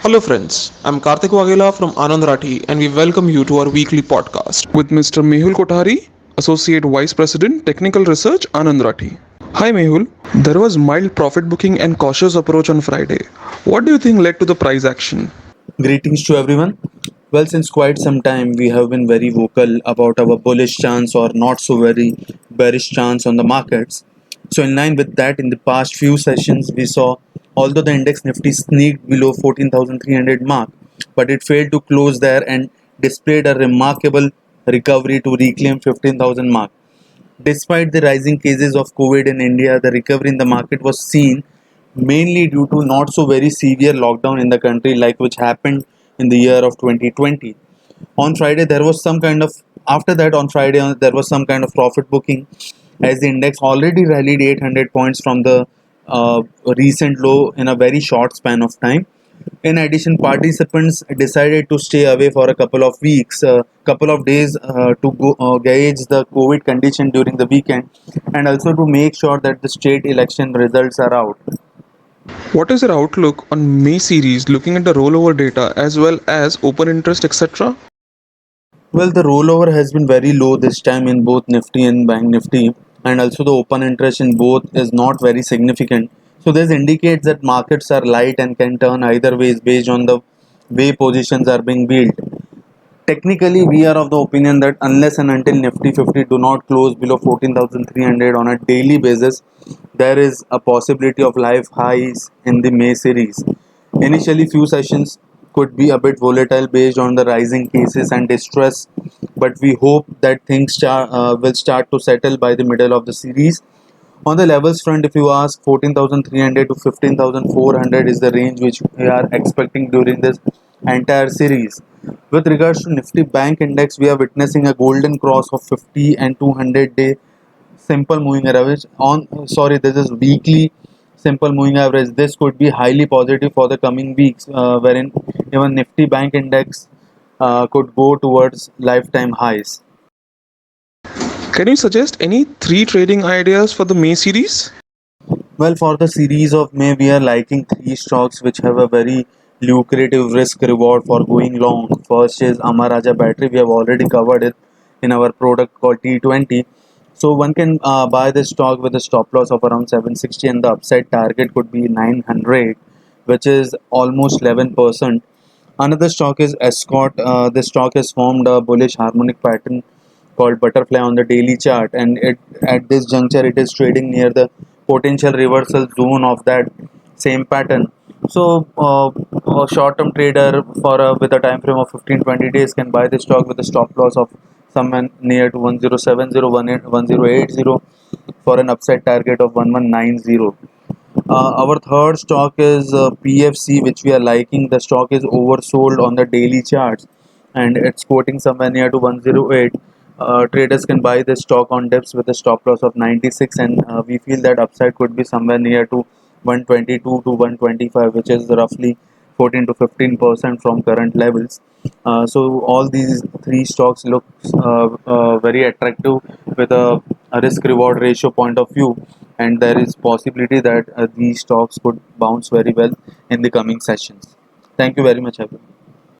Hello, friends. I'm Karthik Wagela from Anand Rathi, and we welcome you to our weekly podcast with Mr. Mehul Kothari, Associate Vice President, Technical Research, Anand Rathi. Hi, Mehul. There was mild profit booking and cautious approach on Friday. What do you think led to the price action? Greetings to everyone. Well, since quite some time, we have been very vocal about our bullish chance or not so very bearish chance on the markets. So, in line with that, in the past few sessions, we saw although the index Nifty sneaked below 14,300 mark, but it failed to close there and displayed a remarkable recovery to reclaim 15,000 mark. Despite the rising cases of COVID in India, the recovery in the market was seen mainly due to not so very severe lockdown in the country like which happened in the year of 2020. On Friday there was some kind of after that on Friday there was some kind of profit booking as the index already rallied 800 points from the recent low in a very short span of time. In addition, participants decided to stay away for a couple of weeks, couple of days to gauge the COVID condition during the weekend, and also to make sure that the state election results are out. What is your outlook on May series looking at the rollover data as well as open interest, etc.? Well, the rollover has been very low this time in both Nifty and Bank Nifty, and also the open interest in both is not very significant. So this indicates that markets are light and can turn either ways based on the way positions are being built. Technically, we are of the opinion that unless and until Nifty 50 do not close below 14,300 on a daily basis, there is a possibility of life highs in the May series. Initially, few sessions could be a bit volatile based on the rising cases and distress, but we hope that will start to settle by the middle of the series. On the levels front, if you ask, 14,300 to 15,400 is the range which we are expecting during this entire series. With regards to Nifty Bank Index, we are witnessing a golden cross of 50 and 200-day simple moving average. This is weekly simple moving average. This could be highly positive for the coming weeks, wherein even Nifty Bank Index could go towards lifetime highs. Can you suggest any three trading ideas for the May series? Well, for the series of May, we are liking three stocks which have a very lucrative risk reward for going long. First is Amara Battery. We have already covered it in our product called T20. So one can buy this stock with a stop loss of around 760 and the upside target could be 900, which is almost 11%. Another stock is Escort. This stock has formed a bullish harmonic pattern called butterfly on the daily chart, and it at this juncture it is trading near the potential reversal zone of that same pattern. So a short-term trader for with a time frame of 15-20 days can buy this stock with a stop loss of somewhere near to 1070, 1080 for an upside target of 1190. Our third stock is PFC, which we are liking. The stock is oversold on the daily charts and it's quoting somewhere near to 108. Traders can buy this stock on dips with a stop loss of 96, and we feel that upside could be somewhere near to 122 to 125, which is roughly 14 to 15% from current levels. So all these three stocks look very attractive with a risk reward ratio point of view, and there is possibility that these stocks could bounce very well in the coming sessions. Thank you very much, everyone.